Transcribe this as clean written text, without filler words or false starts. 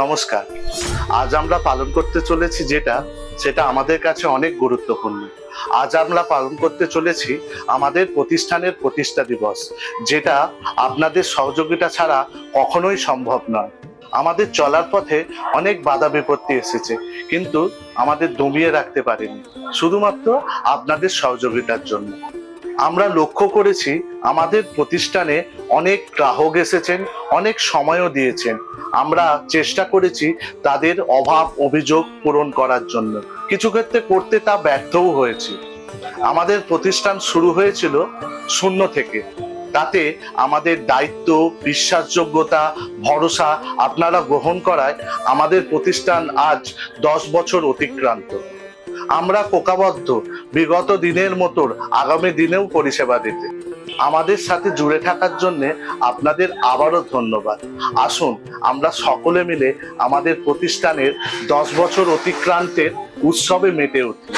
নমস্কার। আজ আমরা পালন করতে চলেছি সেটা আমাদের কাছে অনেক গুরুত্বপূর্ণ। আজ আমরা পালন করতে চলেছি আমাদের প্রতিষ্ঠানের প্রতিষ্ঠা দিবস, যেটা আপনাদের সহযোগিতা ছাড়া কখনোই সম্ভব নয়। আমাদের চলার পথে অনেক বাধা বিপত্তি এসেছে, কিন্তু আমাদের দমিয়ে রাখতে পারেনি, শুধুমাত্র আপনাদের সহযোগিতার জন্য। আমরা লক্ষ্য করেছি আমাদের প্রতিষ্ঠানে অনেক গ্রাহক এসেছেন, অনেক সময়ও দিয়েছেন। আমরা চেষ্টা করেছি তাদের অভাব অভিযোগ পূরণ করার জন্য, কিছু ক্ষেত্রে করতে তা ব্যর্থও হয়েছি। আমাদের প্রতিষ্ঠান শুরু হয়েছিল শূন্য থেকে, তাতে আমাদের দায়িত্ব, বিশ্বাসযোগ্যতা, ভরসা আপনারা গ্রহণ করায় আমাদের প্রতিষ্ঠান আজ 10 বছর অতিক্রান্ত। আমরা কোকাবদ্ধ বিগত দিনের মতো আগামী দিনেও পরিষেবা দিতে। আমাদের সাথে জুড়ে থাকার জন্য আপনাদের আবারও ধন্যবাদ। আসুন আমরা সকলে মিলে আমাদের প্রতিষ্ঠানের 10 বছর অতিক্রান্তের উৎসবে মেতে উঠি।